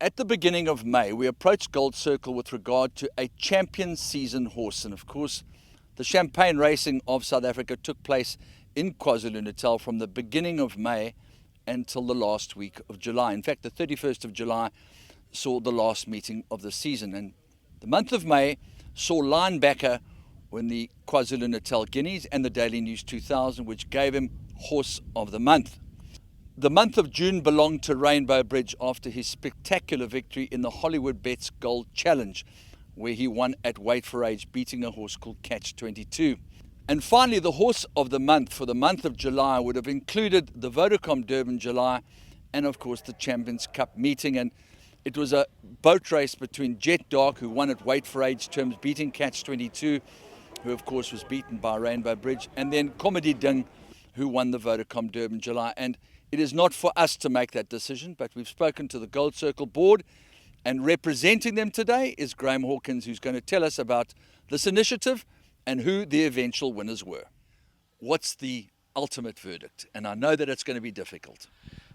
At the beginning of May, we approached Gold Circle with regard to a champion season horse. And of course, the champagne racing of South Africa took place in KwaZulu-Natal from the beginning of May until the last week of July. In fact, the 31st of July saw the last meeting of the season. And the month of May saw Linebacker win the KwaZulu-Natal Guineas and the Daily News 2000, which gave him Horse of the Month. The month of June belonged to Rainbow Bridge after his spectacular victory in the Hollywood Bets Gold Challenge, where he won at weight for age, beating a horse called Catch 22. And finally, the Horse of the Month for the month of July would have included the Vodacom Durban July and, of course, the Champions Cup meeting. And it was a boat race between Jet Dark, who won at weight for age terms, beating Catch 22, who, of course, was beaten by Rainbow Bridge, and then Kommetdieding, who won the Vodacom Durban July. And it is not for us to make that decision, but we've spoken to the Gold Circle board, and representing them today is Graham Hawkins, who's going to tell us about this initiative and who the eventual winners were. What's the ultimate verdict? And I know that it's going to be difficult.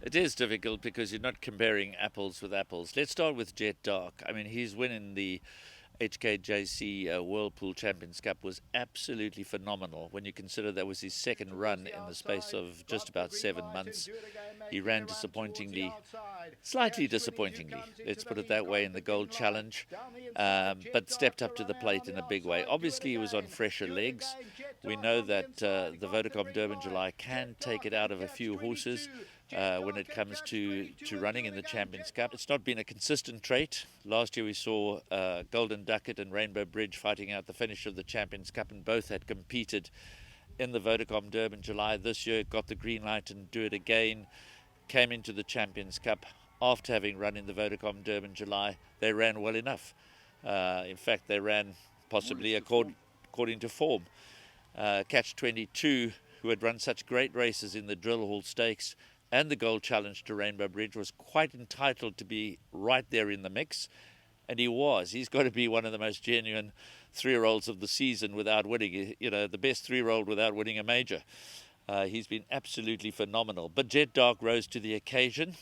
It is difficult because you're not comparing apples with apples. Let's start with Jet Dark. I mean, his win in the HKJC Whirlpool Champions Cup was absolutely phenomenal when you consider that was his second run in the space of just about 7 months. He ran disappointingly, slightly disappointingly, let's put it that way, in the Gold Challenge, but stepped up to the plate in a big way. Obviously, he was on fresher legs. We know that the Vodacom Durban July can take it out of a few horses when it comes to running in the Champions Cup. It's not been a consistent trait. Last year we saw Golden Ducat and Rainbow Bridge fighting out the finish of the Champions Cup, and both had competed in the Vodacom Durban July. This year got the green light and do it again. Came into the Champions Cup after having run in the Vodacom Durban July. They ran well enough. In fact, they ran possibly according to form. Catch 22, who had run such great races in the Drill Hall Stakes and the Gold Challenge to Rainbow Bridge, was quite entitled to be right there in the mix, and he was. He's got to be one of the most genuine 3-year-olds of the season without winning, the best 3-year-old without winning a major. He's been absolutely phenomenal. But Jet Dark rose to the occasion.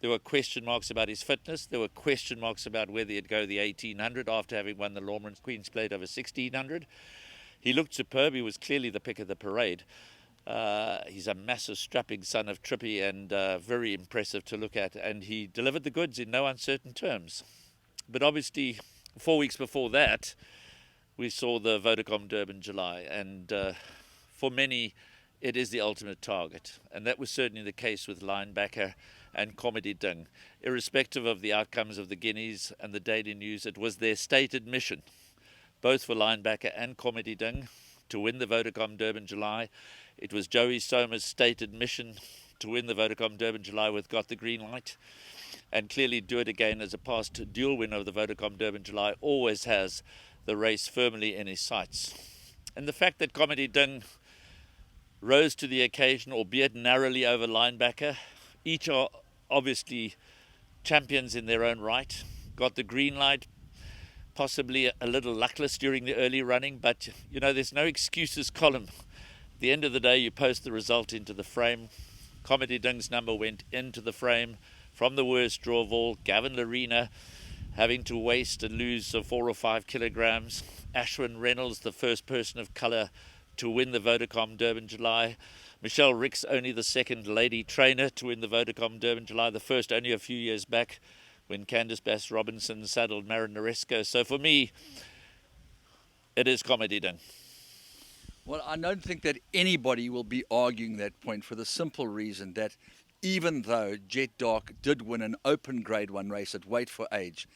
There were question marks about his fitness. There were question marks about whether he'd go the 1800 after having won the Lormans Queen's Plate over 1600. He looked superb. He was clearly the pick of the parade. He's a massive, strapping son of Trippy and very impressive to look at. And he delivered the goods in no uncertain terms. But obviously, 4 weeks before that, we saw the Vodacom Durban July. And for many, it is the ultimate target. And that was certainly the case with Linebacker and Kommetdieding. Irrespective of the outcomes of the Guineas and the Daily News, it was their stated mission, both for Linebacker and Kommetdieding, to win the Vodacom Durban July. It was Joey Soma's stated mission to win the Vodacom Durban July with Got the Green Light, and clearly do it again as a past dual winner of the Vodacom Durban July. Always has the race firmly in his sights. And the fact that Kommetdieding rose to the occasion, albeit narrowly over Linebacker, each are obviously champions in their own right. Got the Green Light, possibly a little luckless during the early running, but there's no excuses column. At the end of the day, you post the result into the frame. Kommetdieding's number went into the frame from the worst draw of all. Gavin Larena having to waste and lose 4 or 5 kilograms. Ashwin Reynolds, the first person of colour to win the Vodacom Durban July. Michelle Ricks, only the second lady trainer to win the Vodacom Durban July, the first only a few years back when Candice Bass Robinson saddled Marinaresco. So for me, it is Kommetdieding. Well, I don't think that anybody will be arguing that point, for the simple reason that even though Jet Dark did win an open Grade 1 race at weight for age,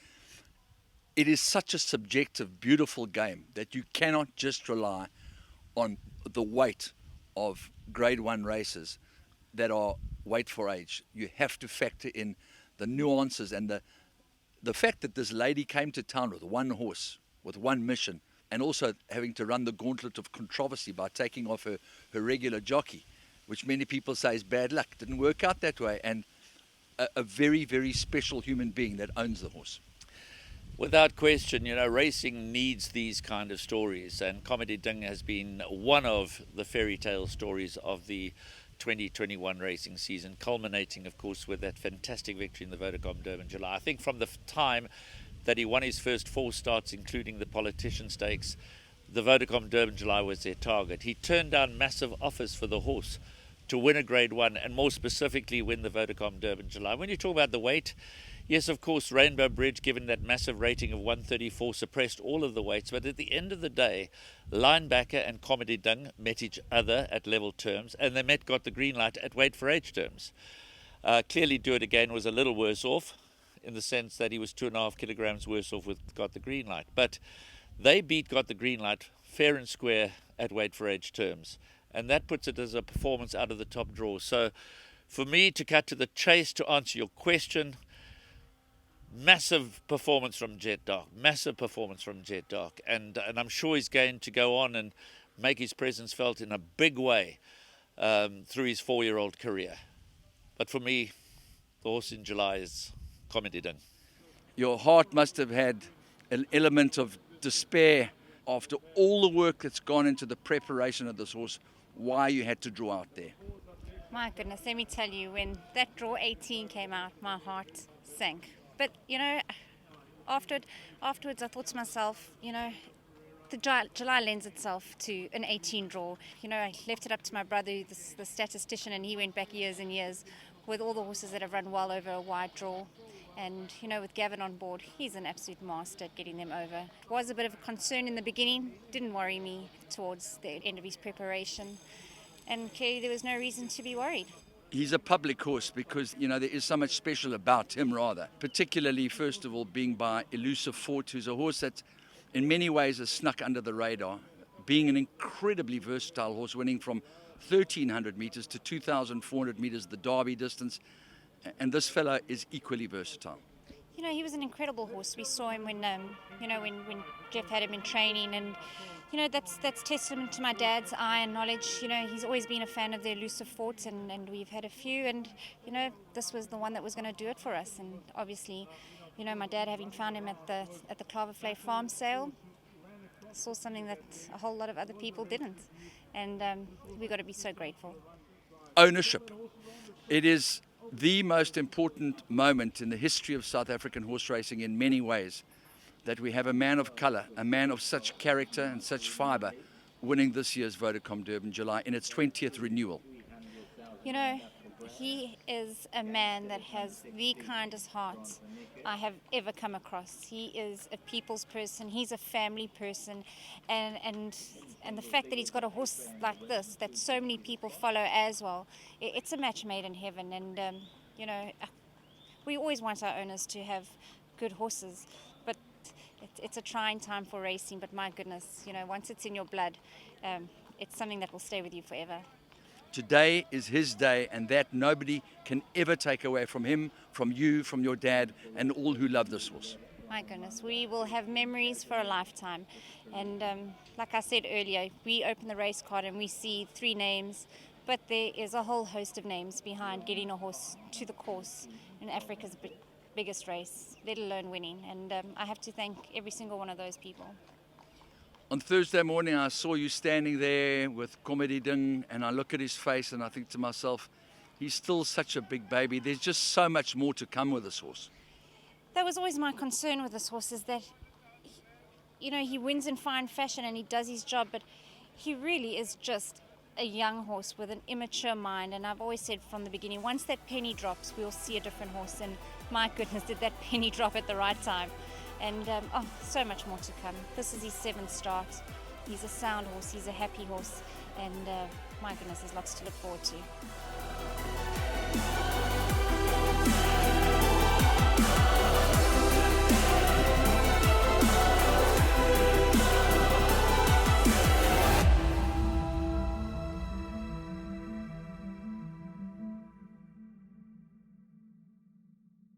it is such a subjective, beautiful game that you cannot just rely on the weight of Grade 1 races that are weight for age. You have to factor in the nuances and the fact that this lady came to town with one horse, with one mission, and also having to run the gauntlet of controversy by taking off her regular jockey, which many people say is bad luck. Didn't work out that way. And a very, very special human being that owns the horse. Without question, racing needs these kind of stories, and Kommetdieding has been one of the fairy tale stories of the 2021 racing season, culminating, of course, with that fantastic victory in the Vodacom Durban July. I think from the time that he won his first 4 starts, including the Politician Stakes, the Vodacom Durban July was their target. He turned down massive offers for the horse to win a Grade 1, and more specifically win the Vodacom Durban July. When you talk about the weight, yes, of course, Rainbow Bridge, given that massive rating of 134, suppressed all of the weights. But at the end of the day, Linebacker and Kommetdieding met each other at level terms, and they got the green light at weight for age terms. Clearly, Do It Again was a little worse off, in the sense that he was 2.5 kilograms worse off with Got the Green Light. But they beat Got the Green Light fair and square at weight for age terms. And that puts it as a performance out of the top draw. So for me, to cut to the chase, to answer your question, massive performance from Jet Dark. Massive performance from Jet Dark. And I'm sure he's going to go on and make his presence felt in a big way through his 4-year-old career. But for me, the horse in July is Kommetdieding. Your heart must have had an element of despair after all the work that's gone into the preparation of this horse, why you had to draw out there. My goodness, let me tell you, when that draw 18 came out, my heart sank. But, afterwards I thought to myself, the July lends itself to an 18 draw. I left it up to my brother, the statistician, and he went back years and years with all the horses that have run well over a wide draw. And, with Gavin on board, he's an absolute master at getting them over. It was a bit of a concern in the beginning, didn't worry me towards the end of his preparation. And clearly there was no reason to be worried. He's a public horse because, there is so much special about him, rather. Particularly, first of all, being by Elusive Fort, who's a horse that in many ways has snuck under the radar, being an incredibly versatile horse, winning from 1,300 meters to 2,400 meters, the Derby distance. And this fella is equally versatile. He was an incredible horse. We saw him when Jeff had him in training, and that's testament to my dad's eye and knowledge. He's always been a fan of the Elusive Fort, and we've had a few, and this was the one that was going to do it for us. And obviously, my dad, having found him at the Claverflay farm sale, saw something that a whole lot of other people didn't, and we got to be so grateful. Ownership. It is the most important moment in the history of South African horse racing in many ways, that we have a man of colour, a man of such character and such fibre, winning this year's Vodacom Durban July in its 20th renewal. He is a man that has the kindest heart I have ever come across. He is a people's person. He's a family person, and the fact that he's got a horse like this that so many people follow as well, it's a match made in heaven. And we always want our owners to have good horses, but it's a trying time for racing. But my goodness, once it's in your blood, it's something that will stay with you forever. Today is his day, and that nobody can ever take away from him, from you, from your dad, and all who love this horse. My goodness, we will have memories for a lifetime. And like I said earlier, we open the race card and we see 3 names, but there is a whole host of names behind getting a horse to the course in Africa's biggest race, let alone winning. And I have to thank every single one of those people. On Thursday morning, I saw you standing there with Kommetdieding, and I look at his face and I think to myself, he's still such a big baby. There's just so much more to come with this horse. That was always my concern with this horse, is that, he wins in fine fashion and he does his job, but he really is just a young horse with an immature mind. And I've always said from the beginning, once that penny drops, we'll see a different horse. And my goodness, did that penny drop at the right time. And so much more to come. This is his 7th start. He's a sound horse, he's a happy horse, and my goodness, there's lots to look forward to.